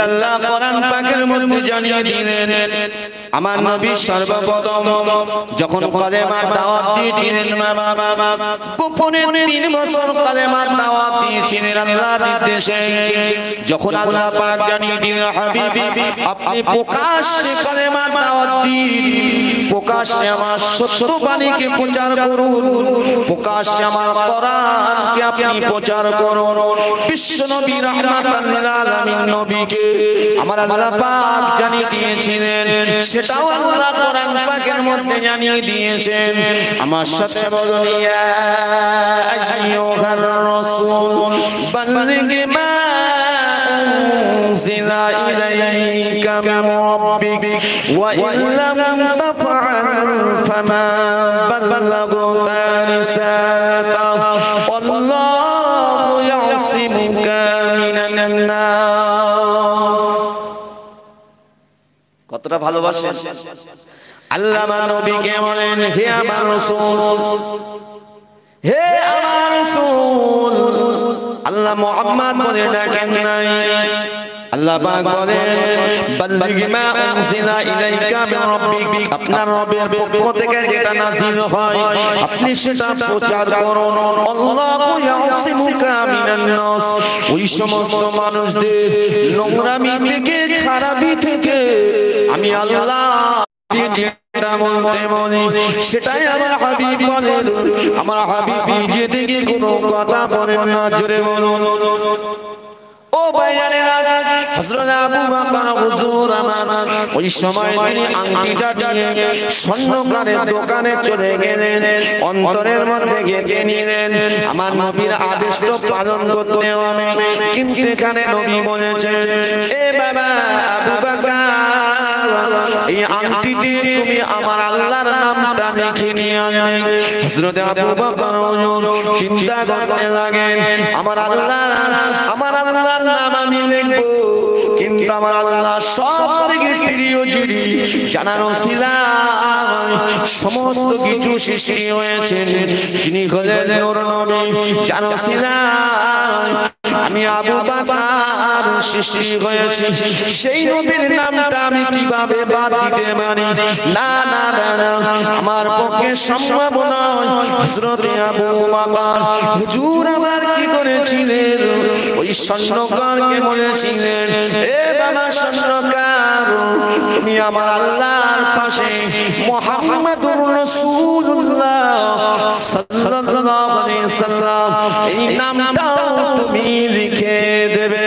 আল্লাহ কোরআন পাকের মধ্যে জানিয়ে দিলেন আমার নবী সর্বপ্রথম যখন কালেমার দাওয়াত দিয়েছিলেন গোপনে 3 বছর কালেমার দাওয়াত দিয়েছিলেন আল্লাহর নির্দেশে যখন আল্লাহ পাক জানিয়ে দিলেন হাবিব আপনি প্রকাশ্যে কালেমার দাওয়াত দিন প্রকাশ্যে আমার সত্য বাণীকে প্রচার করুন প্রকাশ্যে আমার কোরআনকে আপনি প্রচার করুন বিশ্ব নবী রাহমাতুল লিল আলামিন নবীকে আমার আল্লাহ পাক জানিয়ে দিয়েছিলেন সেটাও আল্লাহ কোরআন পাকের মধ্যে জানিয়ে দিয়েছেন আমার সাথে বলুন ইয়া আইয়ুহার রাসূল বাল্লিগ মা উনজিলা ইলাইকা মির রাব্বিক ওয়া ইল্লাম তাফআল ফামা বাল্লাগতা রিসালাতাহু আল্লাহু ইয়াসিমুকা মিনান নাস কতটা ভালোবাসেন আল্লাহ আমার নবীকে বলেন হে আমার রাসূল হে আমার রাসূল আল্লাহ মুহাম্মদ বলে ডাকেন নাই আল্লাহ পাক বলেন বাল্লিগ মা উনজিলা ইলাইকা মির রাব্বিক আপনার রবের পক্ষ থেকে যেটা নাযিল হয় আপনি সেটা প্রচার করুন আল্লাহু ইয়াসিমুকা মিনান নাস ওই সমস্ত মানুষদের নোংরামি থেকে খারাপি থেকে আমি আল্লাহ যেটা বলতে বলি সেটাই আমার হাবিব বলেন আমার হাবিব নিজে থেকে কোনো কথা বলেন না জোরে বলুন ও ভাইজানেরা হযরত আবু বকর হুজুর আমার ওই সময় তিনি আংটিটা নিয়ে স্বর্ণকারের দোকানে চলে গেলেন অন্তরের মধ্যে গেঁথে নিলেন আমার নবীর আদেশটা পালন করতে হবে কিন্তু এখানে নবী বলেছেন এ বাবা আবু বকর এই আংটিটি তুমি আমার আল্লাহর নামটা লিখে নিয়ে আনবে হযরত আবু বকর হুজুর চিন্তা করতে লাগেন আমার আল্লাহর নাম আমি লিখবো কিন্তু আমার আল্লাহ সবথেকে প্রিয় যিনি জানার ওসিলায় সমস্ত কিছু সৃষ্টি হয়েছে যিনি হলেন নূর নবী জানার ওসিলায় আমি আবু বকর সৃষ্টি হয়েছি সেই নবীর নামটা আমি কিভাবে বাদ দিতে পারি না না না আমার পক্ষে সম্ভব নয় হযরত আবু বকর হুজুর আমার কি করেছিলেন ওই স্বর্ণকারকে বলেছিলেন এ বাবা স্বর্ণকার তুমি আমার আল্লাহর পাশে মুহাম্মাদুর রাসূলুল্লাহ সাল্লাল্লাহু আলাইহি সাল্লাম এই নামটা তুমি লিখে দেবে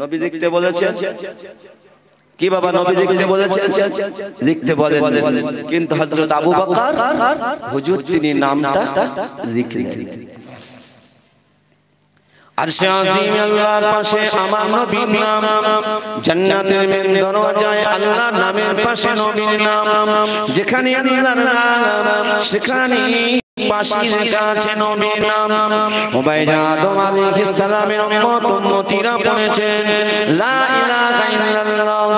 নবী লিখতে বলেছেন কি বাবা নবী লিখতে বলেছেন লিখতে বলেন কিন্তু হযরত আবু বকর হুজুর তিনি নামটা লিখলেন আরশে আজিম আল্লাহর পাশে আমার নবীর নাম জান্নাতের মেন দরজায় আল্লাহর নামের পাশে নবীর নাম যেখানে আল্লাহর নাম সেখানে পাশে লেখা আছে নবীর নাম উবাইদা আদম আলাইহিস সালামের উম্মতিরা পড়েছেন লা ইলাহা ইল্লাল্লাহ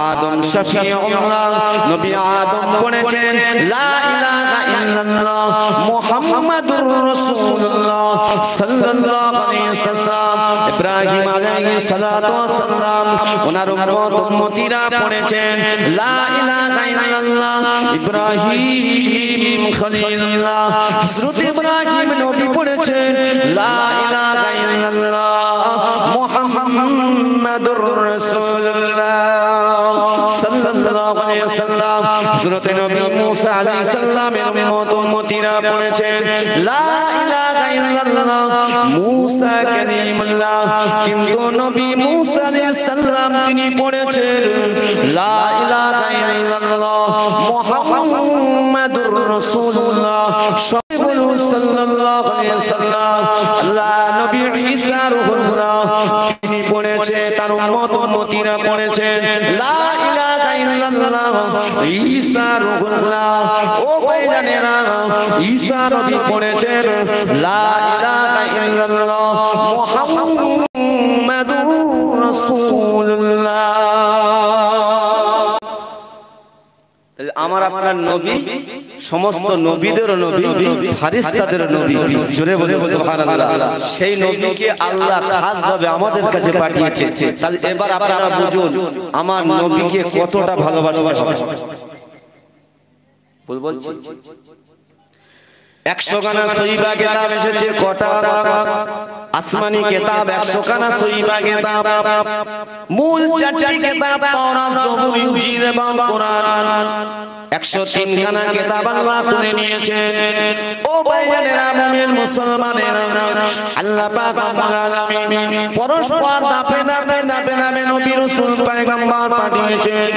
আদম শফিউল্লাহ নবী আদম পড়েছেন লা ইলাহা ইল্লাল্লাহ মুহাম্মাদুর রাসূলুল্লাহ সাল্লাল্লাহু আলাইহি সাল্লাম ইব্রাহিম আলাইহিস সালাতু ওয়াস সালাম ওনার উম্মতিরা পড়েছেন লা ইলাহা ইল্লাল্লাহ ইব্রাহিম খলিলুল্লাহ হযরত ইব্রাহিম নবী পড়েছেন লা ইলাহা ইল্লাল্লাহ মুহাম্মাদুর রাসূলুল্লাহ সাল্লাল্লাহু আলাইহি ওয়াসাল্লাম হযরত নবী মুসা আলাইহিস সালামের উম্মতিরা পড়েছেন লা ইলাহা ইল্লাল্লাহ মুসা কালিমুল্লাহ কিন্তু নবী মুসা আলাইহিস সালাম তিনি পড়েছেন লা ইলাহা ইল্লাল্লাহ মুহাম্মাদুর রাসূলুল্লাহ সাল্লাল্লাহু আলাইহি ওয়াসাল্লাম আল্লাহ নবী ঈসা রূহুল্লাহ তিনি পড়েছে তার উম্মতিরা পড়েছেন লা ইলাহা ইল্লাল্লাহ ঈসা রূহুল্লাহ ও ভাইজানেরা ঈসা নবী পড়েছেন লা ইলাহা ইল্লাল্লাহ মুহাম্মাদুর রাসূলুল্লাহ আমার আপনার নবী সমস্ত নবীদেরও নবী, ফারিস্তাদেরও নবী। জোরে বলে সুবহানাল্লাহ। সেই নবীকে আল্লাহ খাসভাবে আমাদের কাছে পাঠিয়েছে। তাহলে এবার আপনারা বুঝুন আমার নবীকে কতটা ভালোবাসতে হবে। বলছি 100 খানা সহিবা কিতাব এসেছে, কটা আসমানি কিতাব 100 খানা সহিবা কিতাব, মূল 4টি কিতাব তাওরাত, জবুর, ইনজিল এবং কোরআন। 103 খানা কিতাব আল্লাহ তুলে নিয়েছেন। ও ভাইয়েরা, মুমিন মুসলমানেরা, আল্লাহ পাক রব্বুল আলামিন পরস্পর ধাপে ধাপে নবী রাসূল পয়গম্বর পাঠিয়েছেন।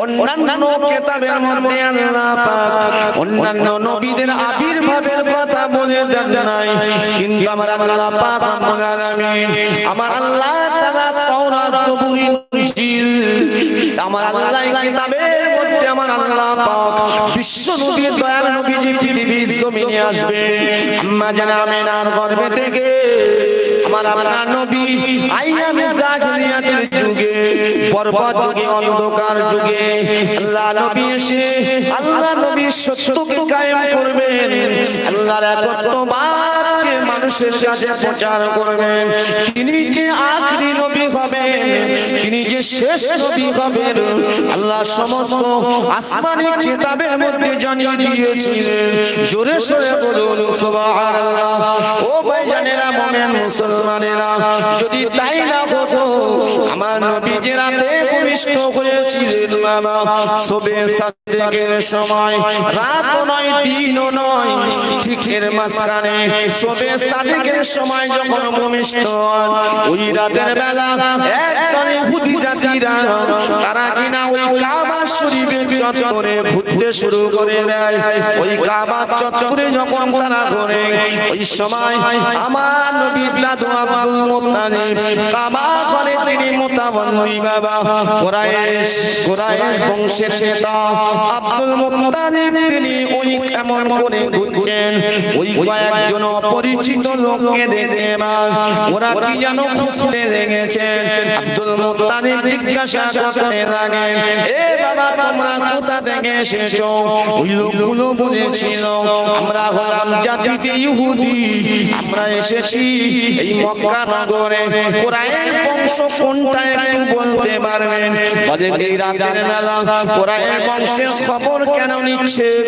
অন্যান্য কিতাবের মধ্যে আল্লাহ পাক অন্যান্য নবীদের আবির্ভাবের কথা বলে দেন নাই, কিন্তু আমার আল্লাহ পাক রব্বুল আলামিন, আমার আল্লাহ তাআলা তাওরাত, জবুর, ইনজিল, আমার আল্লাহ কিতাবের মধ্যে আমার আল্লাহ পাক বিশ্ব নবী, দয়ার নবীজি পৃথিবীর জমিনে আসবেন। আম্মা জানা আমিনার গর্ভে থেকে আমার আপনার নবী আইয়ামে জাহিলিয়াতের যুগে, বরবাদ যুগে, অন্ধকার যুগে আল্লাহ নবী এসে আল্লাহ নবীর সত্যকে কায়েম করবেন, আল্লাহর একত্ববাদকে মানুষের কাছে প্রচার করবেন। তিনি যে আখরি নবী হবেন, তিনি যে শেষ নবী হবেন, আল্লাহ সমস্ত আসমানি কিতাবের মধ্যে জানিয়ে দিয়েছিলেন। জোরে সোরে বলুন সুবহানাল্লাহ। ও ভাইজানেরা, মুমিন মুসলমানেরা, যদি তাই না হতো আমার নবী যে রাতে ভূমিষ্ঠ হয়েছিলেন বাবা, সবে সাদেকের সময়, রাত নয় দিনও নয়, ঠিক এর মাঝখানে সবে সাদেকের সময় যখন ভূমিষ্ঠ হন, ওই রাতের বেলা একদল ইহুদি জাতিরা তারা কিনা ওই কাবা শরীফের চত্বরে ঘুরতে শুরু করে দেয়। ওই কাবা চত্বরে যখন তারা ঘোরে, ওই সময় আমার নবীর দাদু আব্দুল মুত্তালিব কাবা ঘরে তিনি মুতাওয়াল্লি বাবা, কুরাইশ বংশের নেতা আব্দুল মুত্তালিব তিনি ওই কেমন করে ঘুরছেন, ওই কয়েকজন অপরিচিত লোককে দেখে ওরা কি যেন খুঁজতে লেগেছেন। আব্দুল মুত্তালিব জিজ্ঞাসা করতে লাগেন, এ বাবা তোমরা কোথা থেকে এসেছো? ওই লোকগুলো বলেছিল, আমরা হলাম জাতিতে ইহুদি, আমরা এসেছি এই মক্কা নগরে। কুরাইশ বংশ কোনটা একটু বলতে পারবেন? বলে এই রাতের বেলা কুরাইশ বংশের খবর কেন নিচ্ছেন?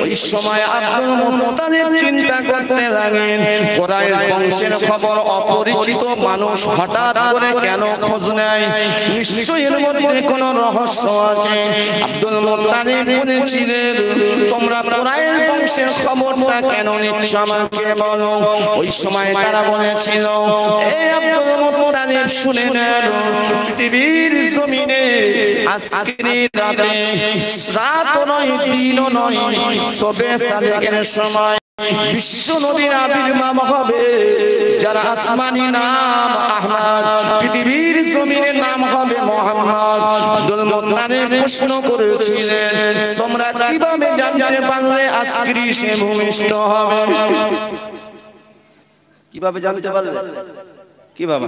ওই সময় আব্দুল মুত্তালিব চিন্তা করতে লাগেন, কুরাইশ বংশের খবর অপরিচিত মানুষ হঠাৎ করে কেন খোঁজ নেয়? নিশ্চয়ই এর মধ্যে কোনো রহস্য আছে। আব্দুল মুত্তালিব বলেছিলেন, তোমরা কুরাইশ বংশের খবরটা কেন নিচ্ছ আমাকে বলো। ওই সময় তারা বলেছিল, এই আব্দুল মুত্তালিব শুনে নেন, পৃথিবীর জমিনে আজকের রাতে, রাত নয় দিনও নয়, সবে সাদেকের সময় বিশ্ব নবীর আবির্ভাব হবে, যার আসমানি নাম আহমদ, পৃথিবীর জমিনের নাম হবে মুহাম্মদ। আব্দুল মুত্তালিব প্রশ্ন করেছিলেন, তোমরা কিভাবে জানতে পারলে আজকে সে ভূমিষ্ঠ হবে? কিভাবে জানতে পারলে? কিভাবে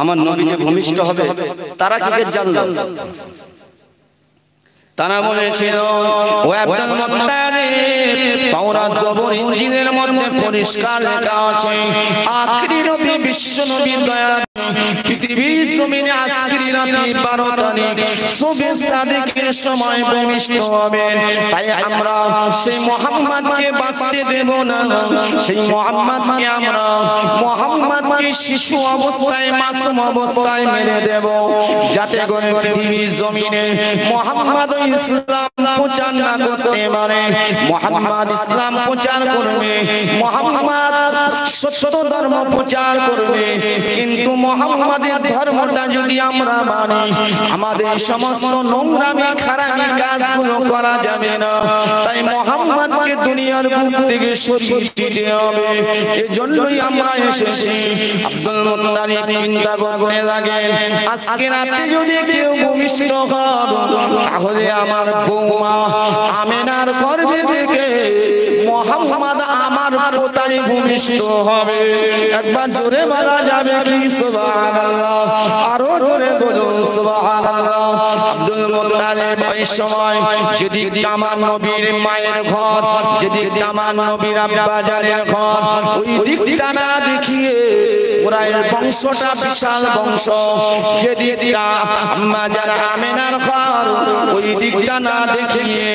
আমার নবী যে ভূমিষ্ঠ হবে তারা কি জানলো? তারা বলেছিল, ও আব্দুল মুত্তালিব, তাওরাত, জবুর, ইনজিলের মধ্যে পরিষ্কার লেখা আছে আখরি নবী বিশ্ব নবী দয়া পৃথিবীর জমিনে আজকের রাতে 12 তারিখ সবে সাদেকের সময় ভূমিষ্ঠ হবেন। তাই আমরা সেই মুহাম্মদকে বাঁচতে দেব না, সেই মুহাম্মদকে আমরা মুহাম্মদকে শিশু অবস্থায়, মাসুম অবস্থায় মেরে দেব, যাতে করে পৃথিবীর জমিনে মুহাম্মদ ইসলাম প্রচার না করতে পারে। মুহাম্মদ ইসলাম প্রচার করবে, মুহাম্মদ সত্য ধর্ম প্রচার করবে, কিন্তু মুহাম্মাদের ধর্মটা যদি আমরা মানি, আমাদের সমস্ত নোংরামি খারাপি কাজগুলো করা যাবে না। তাই মুহাম্মদকে দুনিয়ার বুক থেকে সরিয়ে দিতে হবে। এজন্যই আমরা এসেছি। আব্দুল মুত্তালিব চিন্তা করতে লাগেন, আজকে রাতে যদি কেউ ভূমিষ্ঠ হয়, তাহলে আমার বৌমা আমেনার গর্ভে থেকে মুহাম্মদ আমার পোতায় ভূমিষ্ঠ হবে। একবার জোরে বলা যাবে কি সুবহানাল্লাহ? আরো জোরে বলুন সুবহানাল্লাহ। আব্দুল মুত্তালিব ওই সময় যদি আমার নবীর মায়ের ঘর, যদি আমার নবীর আব্বা জানের ঘর, ওই দিকটা না দেখিয়ে কুরাইশ বংশটা বিশাল বংশ, যে দিকটা আম্মা জান আমিনার ঘর, ওই দিকটা না দেখিয়ে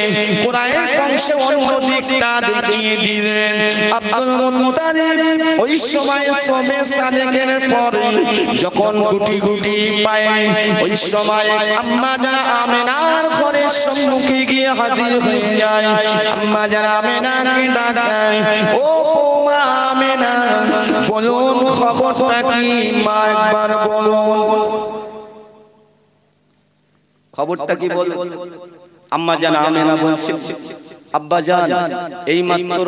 কুরাইশ বংশে অন্য দিকটা দেখিয়ে দিলেন। আব্দুল মুত্তালিব ওই সময় সবে সাদেকের পরে যখন গুটি গুটি পায়, ওই সময় আম্মা জান আমিনার ঘরের সম্মুখে গিয়ে হাজির হয়ে যায়। আম্মা জান আমিনাকে ডাক দেয়, ও মা আমিনা, বলুন খবরটা কি? মা একবার বলুন খবরটা কি বলুন। আম্মা জান আমিনা বলছে, আব্বা জান, এই মাত্র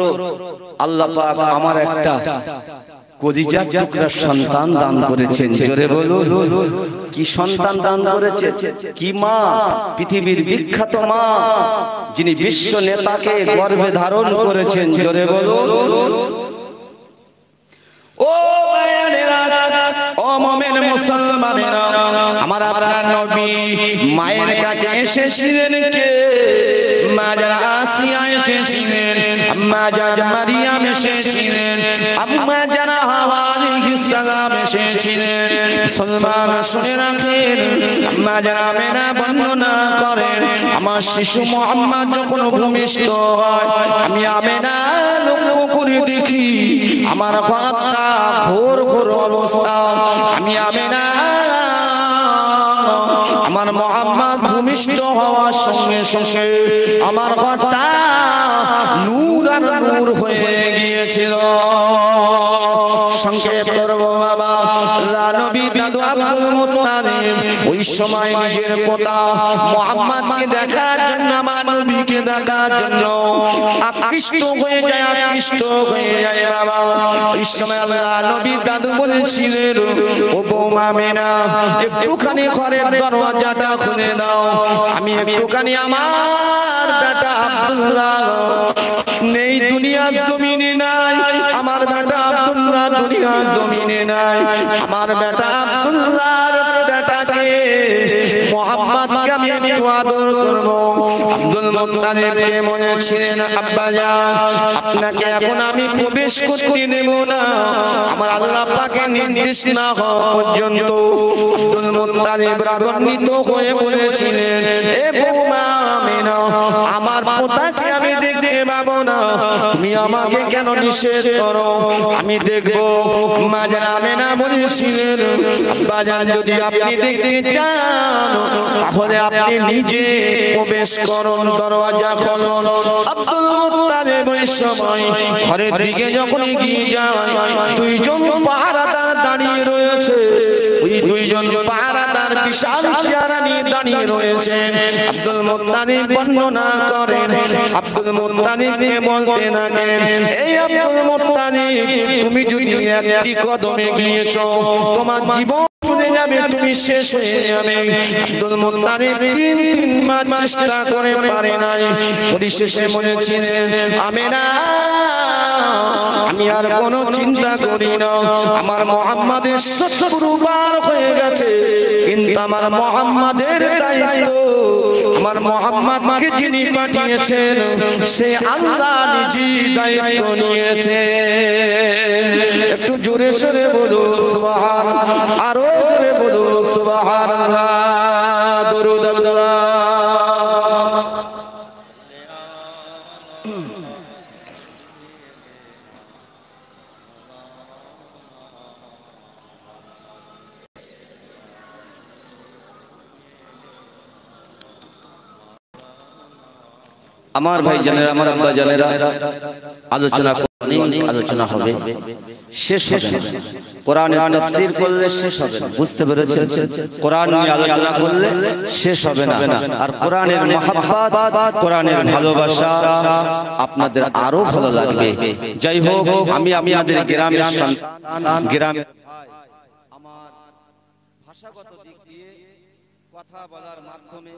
আল্লাহ পাক আমার একটা কলিজার টুকরা সন্তান দান করেছেন। জোরে বলুন, কি সন্তান দান করেছে? কি মা? পৃথিবীর বিখ্যাত মা, যিনি বিশ্ব নেতাকে গর্ভে ধারণ করেছেন। জোরে বলুন। ও ভাইয়েরা, ও মুমিন মুসলমানেরা, আমার আপনার নবী মায়ের কাছে এসেছিলেন কে? মা জান আসিয়া এসেছিলেন, আম্মা জান মারিয়াম এসেছিলেন, আম্মা জান হাওয়া আলাইহিস সালাম এসেছিলেন। মুসলমান শুনে রাখেন, আম্মা জান আমিনা বর্ণনা করেন, আমার শিশু মুহাম্মদ যখন ভূমিষ্ঠ হয়, আমি আমিনা লক্ষ্য করে দেখি আমার ঘরটা ঘোর ঘোর অবস্থা। আমি আমিনা আমার মুহাম্মদ ভূমিষ্ঠ হওয়ার সঙ্গে সঙ্গে আমার ঘরটা নূর আর নূর হয়ে গিয়েছিল। সংক্ষেপ করব বাবা, আল্লাহ নবী দাদু আব্দুল মুত্তালিব ওই সময় নিজের পোতা মুহাম্মদকে দেখার জন্য, আমার নবীকে দেখার জন্য আকৃষ্ট হয়ে যায় বাবা। ওই সময় আল্লাহ নবী দাদু বলেছিলেন, ও বৌমা আমিনা, একটুখানি ঘরের দরজাটা খুলে দাও, আমি একটুখানি আমার বেটা আব্দুল্লাহ নেই দুনিয়ার জমিনে নাই, আমার বেটা আব্দুল্লাহ দুনিয়ার জমিনে নাই, আমার বেটা আব্দুল্লাহর বেটাকে মুহাম্মদকে আমি একটু আদর করব। আব্দুল মুত্তালিবকে বলেছিলেন, আব্বা জান, আপনাকে এখন আমি প্রবেশ করতে দেব না আমার আল্লাহ পাকের নির্দেশ না হওয়া পর্যন্ত। আব্দুল মুত্তালিব রাগান্বিত হয়ে বলেছিলেন, এ বৌমা আমিনা, আমার পোতাকে আমি দেখতে পাবো না, তুমি আমাকে কেন নিষেধ করো? আমি দেখবো। আম্মা জান আমিনা বলেছিলেন, আব্বা জান, যদি আপনি দেখতে চান তাহলে আপনি নিজে প্রবেশ করুন, দরজা খুলুন। আব্দুল মুত্তালিব ওই সময় ঘরের দিকে যখন এগিয়ে যায়, দুইজন পাহারাদার দাঁড়িয়ে রয়েছে। ওই দুইজন পাহারাদার বিশাল চেহারা নিয়ে দাঁড়িয়ে রয়েছেন। আব্দুল মুত্তালিব বর্ণনা করেন, আব্দুল মুত্তালিবকে বলতে লাগেন, এই আব্দুল মুত্তালিব, তুমি যদি একটি কদমে গিয়েছো তোমার জীবন চলে যাবে, তুমি শেষ হয়ে যাবে। আব্দুল মুত্তালিব তিনবার চেষ্টা করে পারে নাই, পরিশেষে বলেছিলেন, আমিনা, আমি আর কোনো চিন্তা করি না, আমার মুহাম্মাদের 70 বার হয়ে গেছে, কিন্তু আমার মুহাম্মাদের দায়িত্ব, আমার মুহাম্মাদকে যিনি পাঠিয়েছেন সে আল্লাহ নিজেই দায়িত্ব নিয়েছে। একটু জোরে সরে বলো সুবহানাল্লাহ, আরো জোরে বলো সুবহানাল্লাহ, দরুদ আল্লাহ। আমার ভাই জানেরা, আমার আব্বা জানেরা, আলোচনা হবে, শেষ হবে না। কোরআনের তাফসীর করলে শেষ হবে না, বুঝতে পেরেছেন? কোরআন নিয়ে আলোচনা করলে শেষ হবে না। আর কোরআনের মহব্বত, কোরআনের ভালোবাসা আপনাদের আরো ভালো লাগবে। যাই হোক, আমি আপনাদের গ্রামের সন্তান, গ্রামের আমার ভাষাগত দিক দিয়ে কথা বলার মাধ্যমে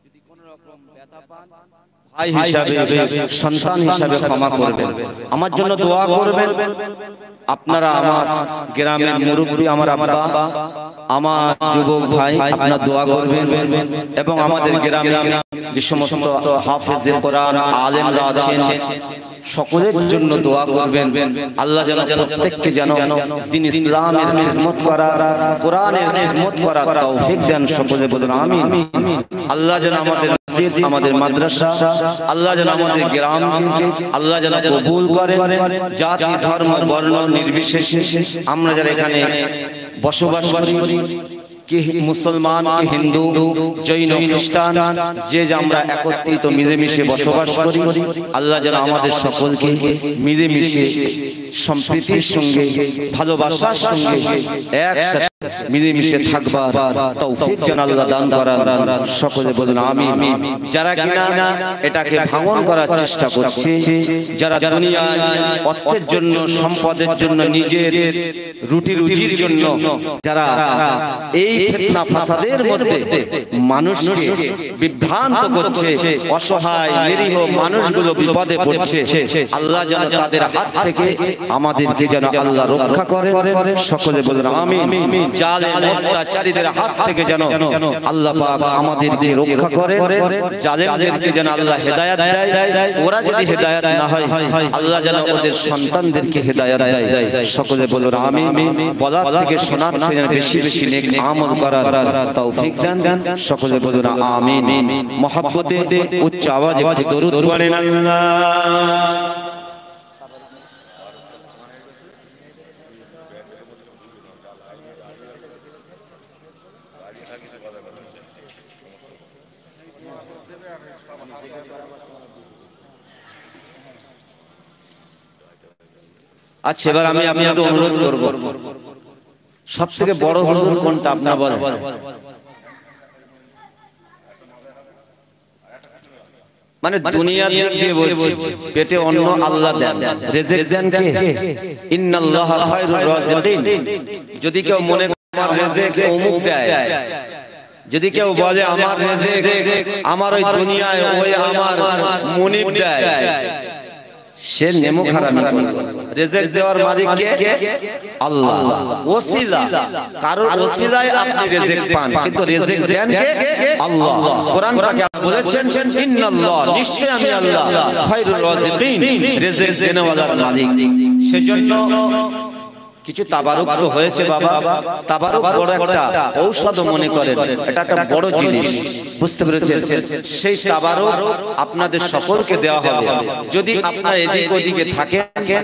যদি কোনো রকম ব্যথা পান ভাই হিসাবে সন্তান হিসাবে ক্ষমা করবেন, আমার জন্য দোয়া করবেন। আপনারা আমার গ্রামের মুরব্বী, আমার আব্বা, আমার যুবক ভাই, আপনারা দোয়া করবেন এবং আমাদের গ্রামে যে সমস্ত হাফেজে কোরআন আলেমরা আছেন সকলের জন্য দোয়া করবেন। আল্লাহ যেন প্রত্যেককে যেন দ্বীন ইসলামের খিদমত করা, কোরআনের খিদমত করা তৌফিক দেন। সকলে বলুন আমিন। আল্লাহ যেন আমাদের মসজিদ, আমাদের মাদ্রাসা, আল্লাহ যেন আমাদের গ্রামকে আল্লাহ যেন কবুল করেন। জাতি ধর্ম বর্ণ নির্বিশেষে আমরা যারা এখানে বসবাস করি, কি মুসলমান কি হিন্দু জৈন খ্রিস্টান, যে আমরা একত্রিত মিলেমিশে বসবাস করি, আল্লাহ যেন আমাদের সকলকে মিলেমিশে সম্প্রীতির সঙ্গে ভালোবাসার সঙ্গে একসাথে মিলেমিশে থাকবার তৌফিক যেন আল্লাহ দান করেন। সকলে বলুন আমিন। যারা কিনা এটাকে ভাঙন করার চেষ্টা করছে, যারা দুনিয়ায় অর্থের জন্য সম্পদের জন্য নিজের রুজির জন্য যারা এই ফিতনা ফাসাদের মধ্যে মানুষকে বিভ্রান্ত করছে, অসহায় নিরীহ মানুষগুলো বিপদে পড়ছে, আল্লাহ যেন তাদের হাত থেকে আমাদেরকে যেন আল্লাহ রক্ষা করে। সকলে বলুন আমিন। জালেম অত্যাচারীদের হাত থেকে যেন আল্লাহ পাক আমাদেরকে রক্ষা করে, জালেমদেরকে যেন আল্লাহ হেদায়েত দেয়। ওরা যদি হেদায়েত না হয়, আল্লাহ যেন ওদের সন্তানদেরকে হেদায়েত দেয়। সকলে বলুন আমিন। বলার থেকে শোনার থেকে বেশি বেশি নেক আমল করার তৌফিক দেন। সকলে বলুন আমিন। মহব্বতে উচ্চ আওয়াজে একটু দরুদ পড়েন আল্লাহ। আচ্ছা, এবার আমি আপনাদের অনুরোধ করব, সব থেকে বড় হুজুর কোনটা আপনারা বলেন? মানে দুনিয়া দিয়ে বলছি, পেটে অন্ন আল্লাহ দেন, রিজিক দেন কে? ইন্নাল্লাহা খায়রুর রাযিকিন। যদি কেউ মনে করে আমার রিজিক অমুক দেয়, যদি কেউ বলে আমার রিজিক আমার ওই দুনিয়ায় ওই আমার মুনিব দেয়, সে নেমো খারামি করবে। রিজিক দেওয়ার মালিক কে? আল্লাহ। ওসিলা, কারোর ওসিলায় আপনি রিজিক পান, কিন্তু রিজিক দেন কে? আল্লাহ। কোরআন পাকে আল্লাহ বলেছেন ইন্নাল্লাহ, নিশ্চয় আমি আল্লাহ খায়রুর রাযিকিন, রিজিক দেনওয়ালার মালিক। সেজন্য কিছু তাবারুক তো হয়েছে বাবা, তাবারুক বড় একটা ঔষধ মনে করেন, এটা একটা বড় জিনিস, বুঝতে পেরেছেন? সেই তাবারুক আপনাদের সকলকে দেওয়া হবে। যদি আপনারা এদিক ওদিকে থাকেন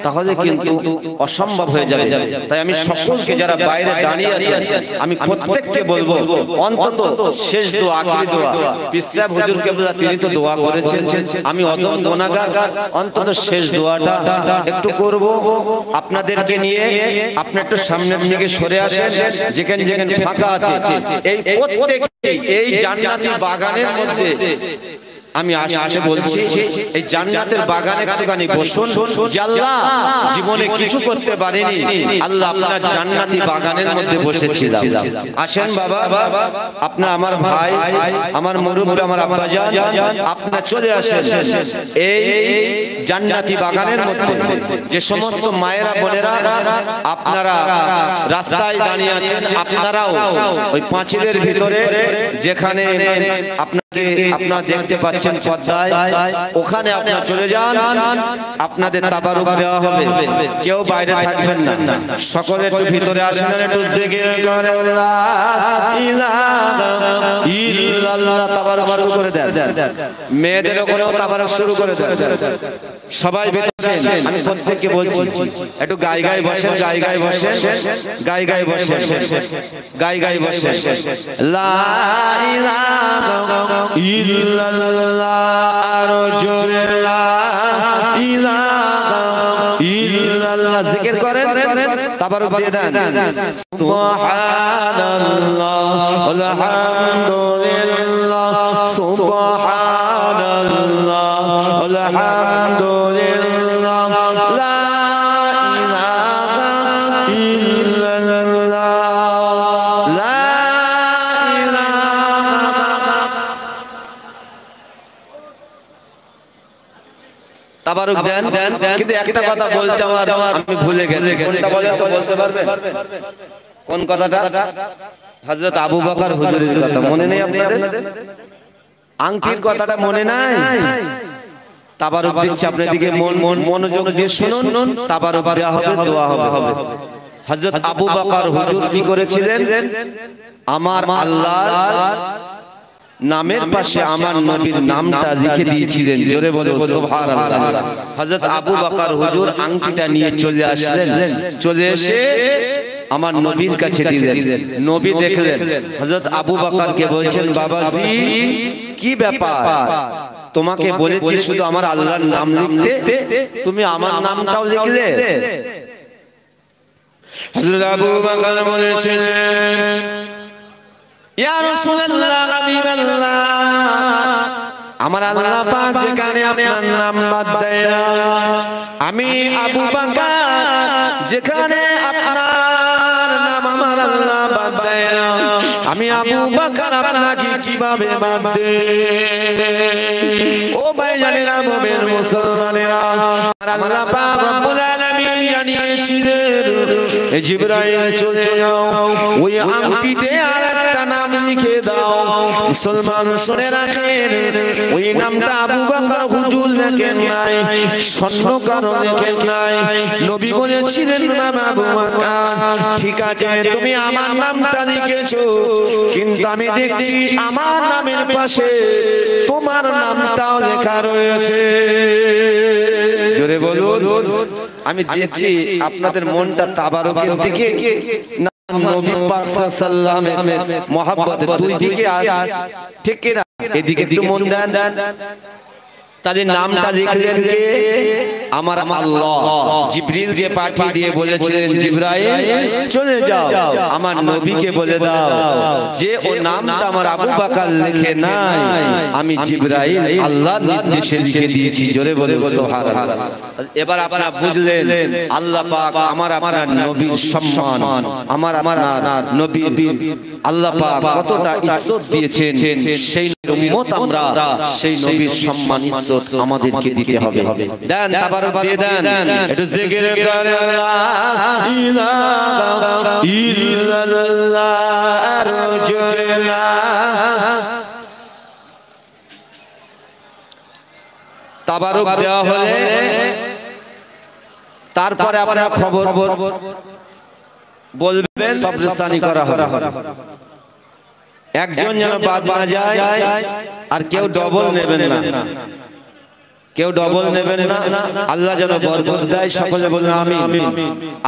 তাহলে কিন্তু অসম্ভব হয়ে যাবে। তাই আমি সকলকে যারা বাইরে দাঁড়িয়ে আছেন আমি প্রত্যেককে বলবো, অন্তত শেষ দোয়া, আখিরি দোয়া, পীর সাহেব হুজুর কেবলা তিনি তো দোয়া করেছেন, আমি অদম গুনাহগার, অন্তত শেষ দোয়াটা একটু করব আপনাদেরকে নিয়ে। আপনি একটু সামনের দিকে সরে আসেন, যেখানে যেখানে ফাঁকা আছে, এই প্রত্যেককে এই জান্নাতি বাগানের মধ্যে আমি আসতে বলছি, এই জান্নাতের বাগানে একটুখানি বসুন। যে আল্লাহ জীবনে কিছু করতে পারেনি, আল্লাহ আপনার জান্নাতি বাগানের মধ্যে বসেছিলাম। আসেন বাবা, আপনার আমার ভাই, আমার মুরব্বি, আমার আব্বাজান, আপনারা চলে আসেন এই জান্নাতি বাগানের মধ্যে। যে সমস্ত মায়েরা বোনেরা আপনারা রাস্তায় দাঁড়িয়ে আছেন, আপনারাও ওই পাঁচিলের ভিতরে যেখানে আপনারা দেখতে পাচ্ছেন পর্দায়, ওখানে আপনারা চলে যান, আপনাদের তাবারুক দেওয়া হবে। কেউ বাইরে থাকবেন না, সকলে একটু ভিতরে আসেন, একটু জিকির করে লা ইলাহা ইল্লাল্লাহ তাবারুক শুরু করে দেন। মেয়েদের ওখানেও তাবারুক শুরু করে দেন। সবাই ভিতরে আসেন, আমি প্রত্যেককে বলছি একটু গায়ে গায়ে বসেন, গায়ে গায়ে বসেন, গায়ে গায়ে বসেন, গায়ে গায়ে বসেন। লা ইলাহা ইল্লাল্লাহ, আরো জোরে লা ইলাহা ইল্লাল্লাহ জিকির করেন, তাবারুক দিয়ে দেন। সুবহানাল্লাহ আলহামদুলিল্লাহ, সুবহানাল্লাহ আলহামদুলিল্লাহ, লা ইলাহা ইল্লাল্লাহ, লা ইলাহা তাবারুক দেন, কিন্তু একটা কথা বলতে আমার আমি ভুলে গেছি, কোনটা বলেন তো বলতে পারবেন? কোন কথাটা? হযরত আবু বকর হুজুরের কথা মনে নেই আপনাদের? আংটির কথাটা মনে নাই? তাবারুক দিচ্ছি আপনাদেরকে, মনোযোগ দিয়ে শুনুন, তাবারুক দেওয়া হবে, দোয়া হবে। হযরত আবু বকর হুজুর কি করেছিলেন? আমার আল্লাহর নামের পাশে আমার নবীর নামটা লিখে দিয়েছিলেন। জোরে বলে সুবহানাল্লাহ। হযরত আবু বকর হুজুর আংটিটা নিয়ে চলে আসলেন, চলে এসে আমার নবীর কাছে দিলেন। নবী দেখলেন, হযরত আবু বকরকে বলছেন, বাবাজি কি ব্যাপার, তোমাকে বলেছি শুধু আমার আল্লাহর নাম লিখতে, তুমি আমার নামটাও লিখলে? হযরত আবু বকর বলেছেন, ইয়া রাসূলুল্লাহ, হাবিবাল্লাহ, আমার আল্লাহ পাক যেখানে আপনার নাম বাদ দেয় না, আমি আবু বকর যেখানে আপনার নাম আমার আল্লাহ বাদ দেয় না, আমি আবু বকর আপনাকে কিভাবে বাদ দেব? ও ভাইজানেরা, মুমিন মুসলমানেরা, আল্লাহ পাক রব্বুল আলামিন জানিয়েছিলেন, জিবরাইল চলে যাও, ওই আংটিতে আরেকটা নাম লিখে দাও। মুসলমান শুনে রাখেন, ওই নামটা আবু বকর হুজুর লেখেন নাই, স্বর্ণকার লেখেন নাই। নবী বলেছিলেন, নাম আবু বকর, ঠিক আছে তুমি আমার নামটা লিখেছো, কিন্তু আমি দেখছি আমার নামের পাশে তোমার নামটাও লেখা রয়েছে। জোরে বলুন, আমি দেখছি আপনাদের মনটা তাবারুকের দিকে না নবী পাক সাল্লাল্লাহু আলাইহি ওয়াসাল্লামের মহব্বতে, দুই দিকে আছে, ঠিক কি না? এদিকে একটু মন দেন। তাদের নামটা লিখলেন কে? আমার আল্লাহ জিবরিলকে পাঠিয়ে দিয়ে বলেছিলেন, জিবরাইল চলে যাও, আমার নবীকে বলে দাও যে ও নামটা আমার আবু বকর লিখে নাই, আমি জিবরাইল আল্লাহর নির্দেশে লিখে দিয়েছি। জোরে বলে সুবহানাল্লাহ। এবার আপনারা বুঝলেন আল্লাহ পাক আমার আপনার নবীর সম্মান, আমার নবী আল্লাহ পাক কতটা ইজ্জত দিয়েছেন, সেই উম্মত আমরা, সেই নবীর সম্মান ইজ্জত আমাদেরকে দিতে হবে। দেন তাবারুক দিয়ে দেন, একটু জিকির করে লা ইলাহা ইল্লাল্লাহ রাজুলা। তাবারুক দেওয়া হলে তারপরে আপনারা খবর বলবেন, সবরসানি করা হবে। একজন যেন বাদ না যায়, আর কেউ ডবল নেবেন না, কেউ ডবল নেবেন না। আল্লাহ যেন বরকত দেয়, সকলে বলুন আমিন।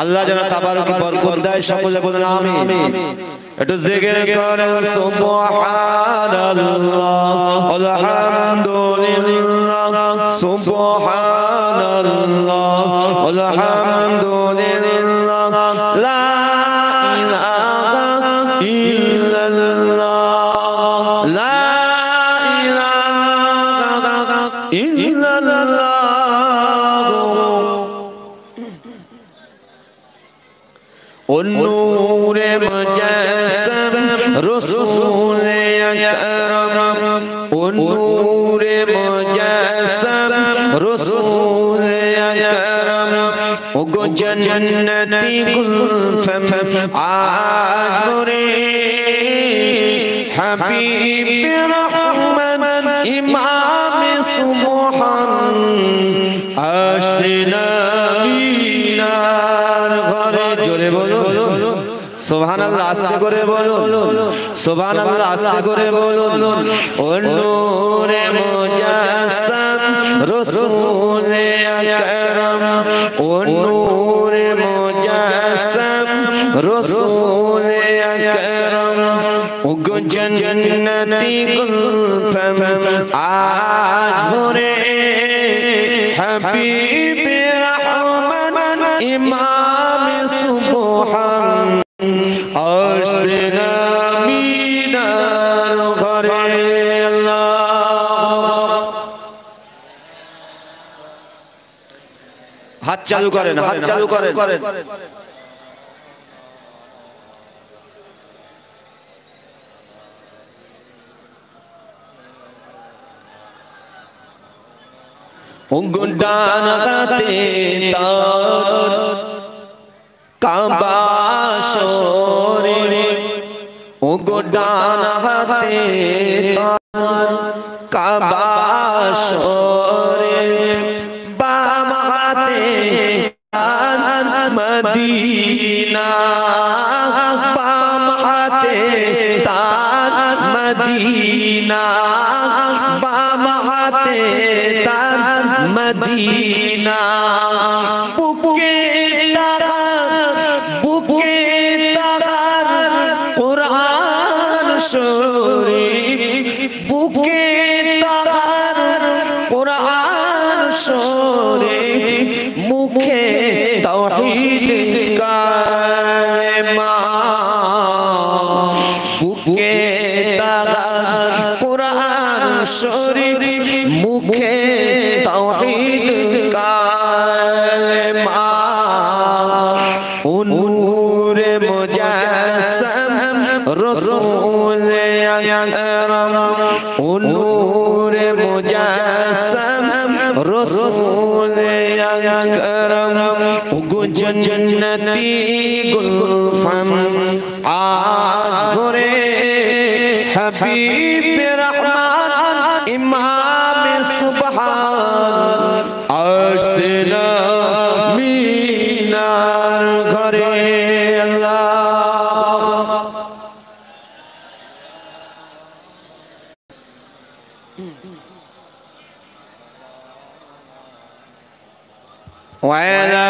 আল্লাহ যেন তাবারুকে বরকত দেয়, সকলে বলুন আমিন। একটু জিকির করেন সুবহানাল্লাহ, আলহামদুলিল্লাহ, সুবহানাল্লাহ, আলহামদুলিল্লাহ, লা ইলাহা ইল্লাল্লাহ, লা ইলাহা ইল্লাল্লাহ। ও নূরে মুজাসসাম রাসূলে আকরাম, ও নূরে মুজাসসাম রাসূলে আকরাম, ও গো জান্নাতি গুলফাম আজরে হাবিব রহমান ইমাম সুবহান আশনা মিনার ঘরে। জোরে বলুন সুবহানাল্লাহ, আস্তে করে বলুন সুবহানাল্লাহ, আস্তে করে বলুন। ও নূরে মুজাসসাম রাসূলে আকরাম, ও নূরে মুজাসসাম রাসূলে আকরাম, ও গো জান্নাতি গুলফাম আজ ভরে হাবিব রহমান ইমাম সুবহান আশনা মিনার ঘরে। হাত চালু করেন, হাত চালু করেন। ডান হাতে তার কাবা শরীফ, ডান হাতে তার কাবা শরীফ, বাম হাতে তার মদিনা, বাম হাতে তার মদিনা, বাম হাতে তার মদিনা। বুকে তার কুরআন শরীফ, বুকে তার কুরআন শরীফ, মুখে তাওহীদ কালেমা, বুকে তার কুরআন শরীফ, মুখে তাওহীদ কালেমা। নূরে মুজাসসাম রাসূল আকরাম, নূরে মুজাসসাম রাসূল আকরাম, গো জান্নাতি গুলফাম আজ করে হাবিব রহমান ইমাম সুবহান আসনা মিনার ঘরে। আল্লাহ ওয়ালা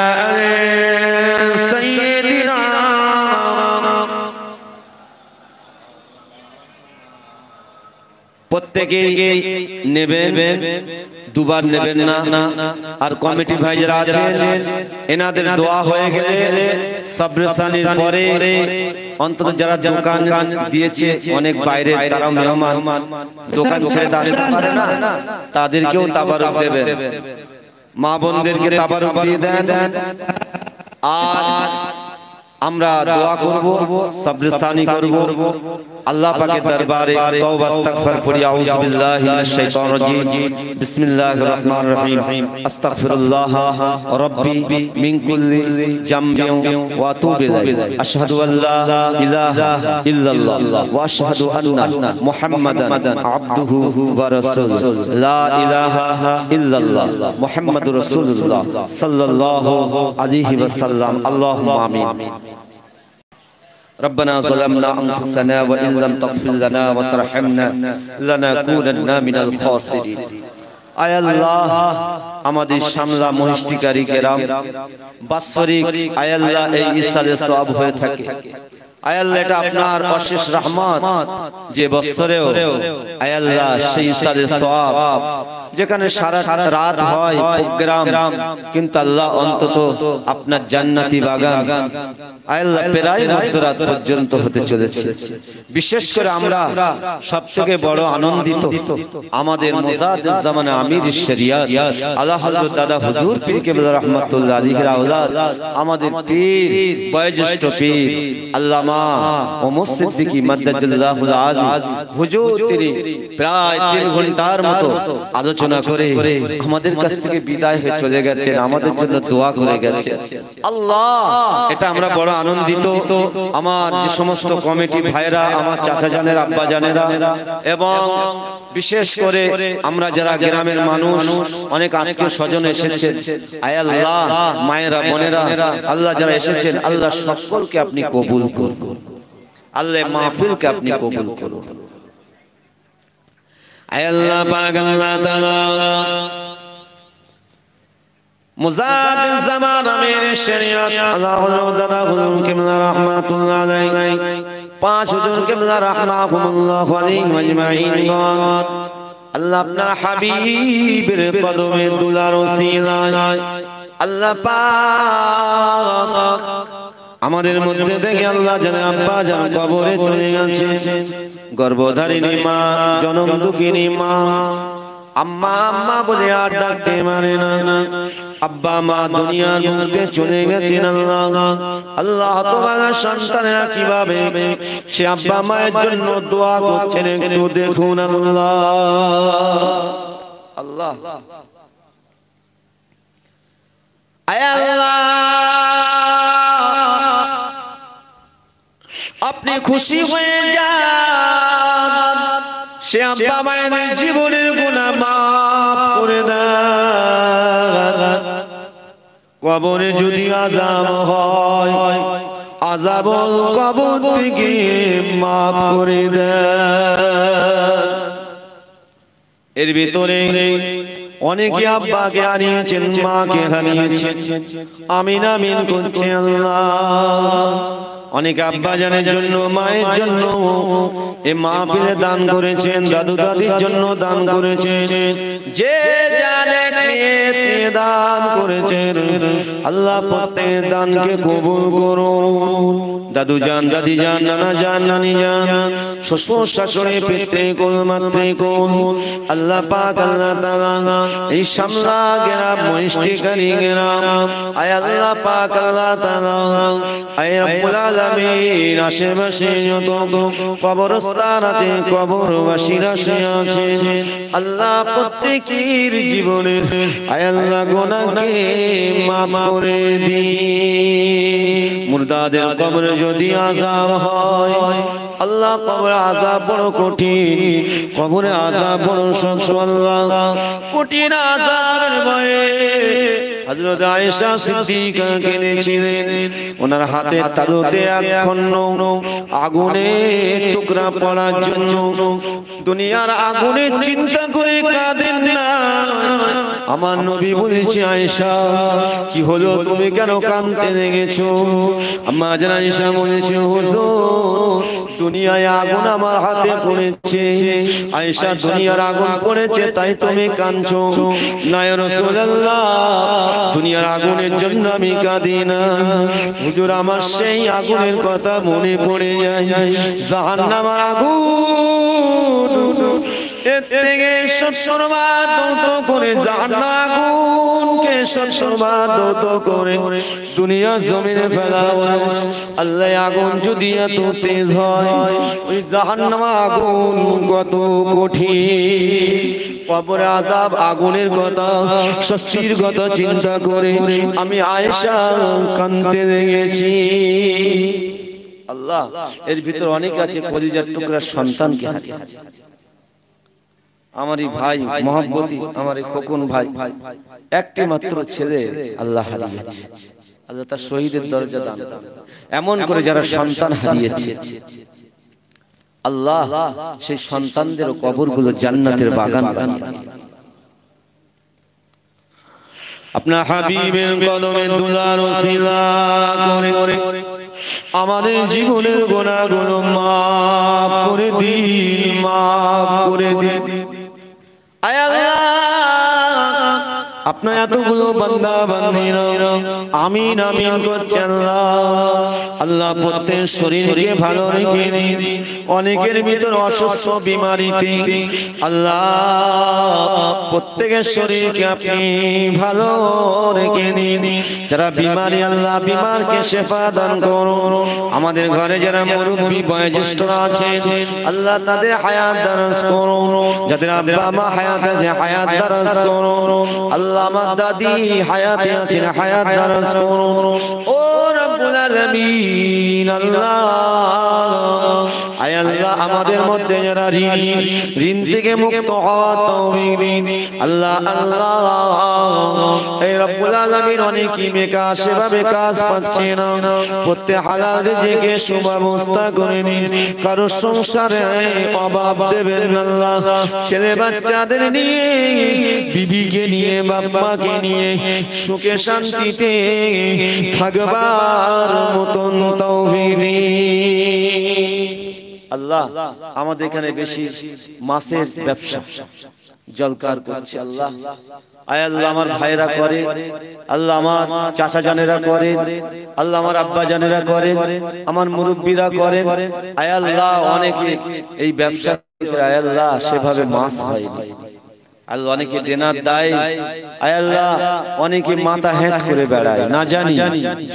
সাইয়্যিদিনা প্রত্যেকেই নেবেন, দুবার নেবেন না। আর কমিটি ভাই যারা আছেন এনাদের দোয়া হয়ে গেলে সাবরেসানির পরে অন্তত যারা দোকান দিয়েছে অনেক বাইরে, তারা মেহমান, দোকান ছেড়ে আসতে পারে না, তাদেরকেও তাবারুক দেবেন, মা বোনদেরকে তাবারুক দিয়ে দেন। আর আমরা দোয়া করব, সাবরেসানি করব, আল্লাহ পাকের দরবারে তওবা ইস্তিগফার করি। আউযু বিল্লাহি মিনাশ শাইতানির রাজীম, বিসমিল্লাহির রহমানির রহিম, আস্তাগফিরুল্লাহ রাব্বি মিন কুল্লি জামবিন ওয়া আতুবু ইলাইহি, আশহাদু আল্লা ইলাহা ইল্লাল্লাহ ওয়া আশহাদু আন্না মুহাম্মাদান আবদুহু ওয়া রাসূলুহু, লা ইলাহা ইল্লাল্লাহ মুহাম্মাদুর রাসূলুল্লাহ সাল্লাল্লাহু আলাইহি ওয়াসাল্লাম। আল্লাহুম্মা আমিন। ربنا ظلمنا أنفسنا وإن لم تغفر لنا وترحمنا لنكونن من الخاسرين। আয় আল্লাহ, আমাদের শামলা মহিষ্টিকারী কেরাম বাৎসরিক আয় আল্লাহ এই ইসালের সওয়াব হয়ে থাকে। আয় আল্লাহ, এটা আপনার অশেষ রহমত যে বছরেও আয় আল্লাহ সেই ইসালের সওয়াব, যেখানে সারা রাত হয় প্রোগ্রাম, কিন্তু আল্লাহ অন্তত আপনার জান্নাতি বাগান আয় আল্লাহ প্রায় মধ্যরাত পর্যন্ত হতে চলেছে। বিশেষ করে আমরা সবথেকে বড় আনন্দিত আমাদের মুজাদ্দিদ জামানে আমির শরিয়ত আলা হযরত দাদা হুজুর পীর কেবলা রাহমাতুল্লাহ আলাইহির আওলাদ, আমাদের পীর বয়োজ্যেষ্ঠ পীর আল্লামা ওমর সিদ্দিকী মাদ্দাজাল্লাহুল আলী হুজুর তিনি প্রায় 3 ঘন্টার মতো আলোচনা করে আমাদের কাছ থেকে বিদায় হয়ে চলে গেছেন, আমাদের জন্য দোয়া করে গেছেন। আল্লাহ, এটা আমরা বড় আনন্দিত। আমার যে সমস্ত কমিটি ভাইরা, আমার চাচা জানেরা, আব্বা জানেরা, এবং বিশেষ করে আমরা যারা গ্রামের মানুষ, অনেক আত্মীয় স্বজন এসেছেন, আয় আল্লাহ মায়েরা বোনেরা আল্লাহ যারা এসেছেন, আল্লাহ সকলকে আপনি কবুল করুন, আল্লাহ মাহফিলকে আপনি কবুল করুন। আয় আল্লাহ পাক আল্লাহ তাআলা মুজাদ্দিদ জামান আমির শরিয়ত আল্লাহুল দাদা হুজুর কিবলা রাহমাতুল্লাহ আলাইহি, 5 হুজুর কিবলা রাহমাহুমুল্লাহ আলাইহি আজমাইন, আল্লাহ আপনার হাবিবের কদমে দুলার ওসিলায় আল্লাহ পাক আমাদের মধ্যে থেকে আল্লাহ যাদের আব্বা জান কবরে চলে গেছে, গর্ভধারিণী মা, জনম দুঃখিনী মা, আম্মা আম্মা বলে আর ডাকতে পারে না, আব্বা মা দুনিয়ার মধ্যে চলে গেছেন, আল্লাহ আল্লাহ তোমার সন্তানেরা কিভাবে সে আব্বা মায়ের জন্য দোয়া করছেন একটু দেখুন। আল্লাহ আল্লাহ আয় আল্লাহ আপনি খুশি হয়ে যান, সে আব্বা মায়ের জীবনের গুনাহ মাফ করে দেন। কবরে যদি আযাব হয়, আযাব কবর থেকে মাফ করে দেন। এর ভিতরে অনেকে আব্বাকে হারিয়েছেন, মাকে হারিয়েছেন, আমিন আমিন করছে আল্লাহ। অনেক আব্বা জানের জন্য, মায়ের জন্য এই মাহফিলে দান করেছেন, দাদু দাদির জন্য দান করেছেন, যে জানে নিয়ে দান করেছেন আল্লাহ প্রত্যেক দানকে কবুল করুন। দাদু জান, দাদি জান, নানা জান, নানি জান, শ্বশুর শাশুড়ি, পিতৃকুল মাতৃকুল, আল্লাহ পাক আল্লাহ তাআলা এই শামলা গ্রাম, মহিষ্টিকারী গ্রাম, আয় আল্লাহ পাক আল্লাহ তাআলা আয় রব্বুল আলামিন আশেপাশে যত কবরস্থান আছে, কবরবাসীরা শুয়ে আছে আল্লাহ প্রত্যেকের জীবনের আয় আল্লাহ গুনাহকে মাফ করে দিন। মুর্দাদের কবরে যদি আযাব হয় আল্লাহ, কবরে আযাব বড় কঠিন, কবরে আযাব বড় শক্ত আল্লাহ। কঠিন আযাবের ভয়ে হযরত আয়েশা সিদ্দিকা কেঁদেছিলেন, ওনার হাতের তালুতে একখণ্ড আগুনের টুকরা পড়ার জন্য দুনিয়ার আগুনের চিন্তা করে কাঁদেন না। আমার নবী বলেছে, আয়েশা কি হলো, তুমি কেন কাঁদতে লেগেছো? আম্মা জান আয়েশা বলেছে, হুজুর দুনিয়ায় আগুন আমার হাতে পড়েছে। আয়েশা দুনিয়ার আগুন পড়েছে তাই তুমি কাঁদছো? না ইয়া রাসূলুল্লাহ, দুনিয়ার আগুনের জন্য আমি কাঁদি না হুজুর, আমার সেই আগুনের কথা মনে পড়ে যায়, জাহান্নামের আগুন। এর থেকে 70 বার দৌত করে জাহান্নামের আগুনকে 70 বার দৌত করে দুনিয়া জমিনে ফেলা হয়। আল্লাহ আগুন যদি এত তেজ হয়, ওই জাহান্নামের আগুন কত কঠিন। কবরে আযাব আগুনের কথা, শাস্তির কথা চিন্তা করে আমি আয়েশা কাঁদতে লেগেছি। আল্লাহ এর ভিতর অনেক আছে কলিজার টুকরা সন্তানকে হারিয়েছে। আমারই ভাই মহব্বতী, আমার খোকন ভাই, একটি মাত্র ছেলে আল্লাহ হারিয়েছে। আল্লাহ তার শহীদের দরজা দান। এমন করে যারা সন্তান হারিয়েছে আল্লাহ সেই সন্তানদের কবরগুলো জান্নাতের বাগান বানিয়ে দিন। আপনার হাবিবের কদমে দুলার ওসিলা করে আমাদের জীবনের গুনাহগুলো মাফ করে দিন, মাফ করে দিন। আয় আল্লাহ আপনার এতগুলো বান্দা বান্দিরা আমিন আমিন করছে আল্লাহ। আল্লাহ প্রত্যেক শরীরকে ভালো রেখে দিন। অনেকের ভিতর অসুস্থ বিমারিতে আল্লাহ প্রত্যেকের শরীরকে আপনি ভালো রেখে দিন। যারা বিমারি আল্লাহ বিমারকে শেফা দান করুন। আমাদের ঘরে যারা মুরব্বী বয়োজ্যেষ্ঠরা আছে আল্লাহ তাদের হায়াত দারাজ করুন। যাদের আব্বা মা হায়াত আছে হায়াত দারাজ করুন। আল্লাহ আমার দাদি হায়াতে আছেন হায়াত দারাজ করুন। ও রব্বুল আলামিন আল্লাহ আয় আল্লাহ আমাদের মধ্যে যারা ঋণ থেকে মুক্ত হওয়া তৌফিক দিন আল্লাহ। আল্লাহ এই রব্বুল আলামিন অনেকেই বেকার, সেভাবে কাজ পাচ্ছে না, প্রত্যেক হালাল রিজিকে সুব্যবস্থা করে দিন। কারো সংসারে অভাব দেবেন না আল্লাহ। ছেলে বাচ্চাদের নিয়ে, বিবিকে নিয়ে, বাপ্পাকে নিয়ে সুখে শান্তিতে থাকবার মতন তৌফিক দিন আল্লাহ। আমাদের এখানে বেশি মাছের ব্যবসা জলকার করছে আল্লাহ। আয় আল্লাহ আমার ভাইরা করে, আল্লাহ আমার চাচা জানেরা করে, আল্লাহ আমার আব্বা জানেরা করে, আমার মুরব্বীরা করে। আয় আল্লাহ অনেকে এই ব্যবসা আয় আল্লাহ সেভাবে মাছ হয়নি আল্লাহ, অনেকে দেনার দায় আয় আল্লাহ, অনেকে মাথা হ্যাট করে বেড়ায়। না জানি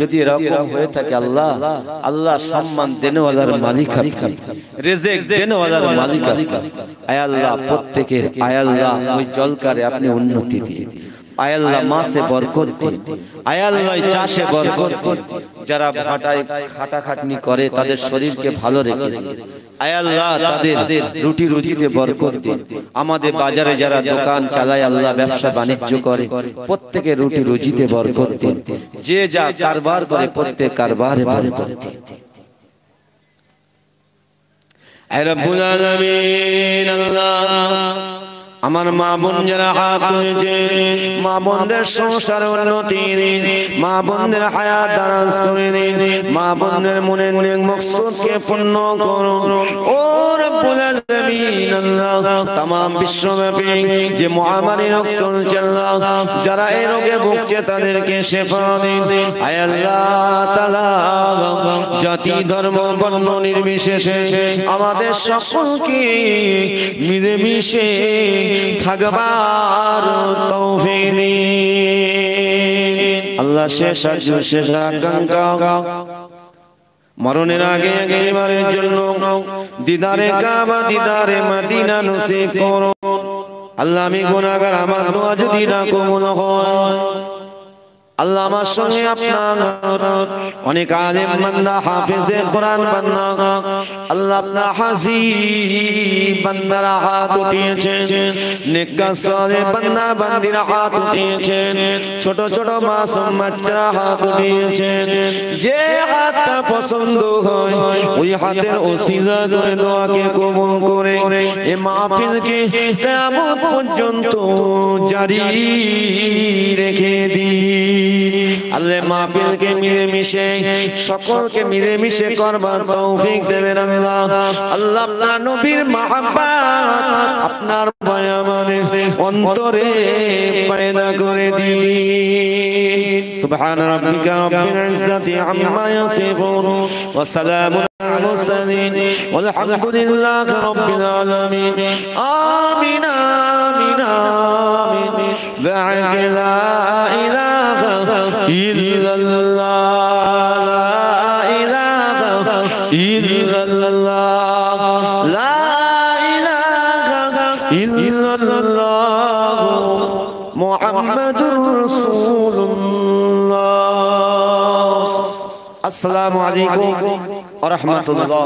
যদি এরকম হয়ে থাকে আল্লাহ, আল্লাহ সম্মান দেনওয়ালার মালিক আপনি, রিজিক দেনওয়ালার মালিক আপনি। আয় আল্লাহ প্রত্যেকের আয় আল্লাহ ওই জলকারে আপনি উন্নতি দিন, আয় আল্লাহ মাসে বরকত দিন, আয় আল্লাহ চাষে বরকত দিন, যারা ভাটায় খাটাখাটনি করে তাদের শরীরকে ভালো রেখে দিন, আয় আল্লাহ তাদের রুটি রুজিতে বরকত দিন। আমাদের বাজারে যারা দোকান চালায় আল্লাহ ব্যবসা বাণিজ্য করে প্রত্যেকের রুটি রুজিতে বরকত দিন, যে যা কারবার করে প্রত্যেক কারবারে বরকত দিন। আয় রব্বুল আলামিন আল্লাহ আমার মা বোন যারা হাত হয়েছে, মা বোনদের সংসার উন্নতি দিন, মা বোনদের হায়াত দারাজ করে দিন, মা বোনদের মনের নেক মকসুদকে পূর্ণ করুন। ও রব্বুল আলামিন আল্লাহ तमाम বিশ্বব্যাপী যে মহামারী রোগ চলছে আল্লাহ, যারা এই রোগে ভুগছে তাদেরকে শিফা দিন। আয় আল্লাহ তাআলা জাতি ধর্ম বর্ণ নির্বিশেষে আমাদের সকলকে মিলেমিশে থাকবার তৌফিক দিন আল্লাহ। শেষ আজু শেষ আকাঙ্ক্ষা মরণের আগে এবারের জন্য দিদারে কাবা দিদারে মদিনা নসিব করুন আল্লাহ। আমি গুনাহগার, আমার দোয়া যদি না কবুল হয় আল্লাহ আমার সঙ্গে আপনার অনেক আলেম বান্দা হাফেজে কোরআন বান্দা আল্লাহ আপনার হাজি বান্দারা হাত উঠিয়েছেন, নেককার সালেহ বান্দা বান্দিরা হাত উঠিয়েছেন, ছোট ছোট মাসুম বাচ্চারা হাত উঠিয়েছেন। যে হাতটা পছন্দ হয় ওই হাতের ওসিলা করে দোয়াকে কবুল করে এই মাহফিলকে কিয়ামত পর্যন্ত জারি রেখে দিন আল্লাহ। মাহফিলকে মিলেমিশে সকলকে মিলেমিশে করবার তৌফিক দেবেন আল্লাহ। আল্লাহ আপনার নবীর মহব্বত আপনার ভয় আমাদের অন্তরে পয়দা করে দিন। সুবহান রাব্বিকা রাব্বিল ইজ্জাতি আম্মা ইয়াসিফুন ওয়া সালামুন আলাল মুরসালিন ওয়ালহামদুলিল্লাহি রাব্বিল আলামিন। আমিন আমিন আমিন। লা ইলাহা ইল্লাল্লাহ লা ইলাহা ইল্লাল্লাহ লা ইলাহা ইল্লাল্লাহ মুহাম্মাদুর রাসূলুল্লাহ। আসসালামু আলাইকুম ওয়া রাহমাতুল্লাহ।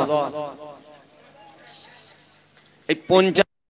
এই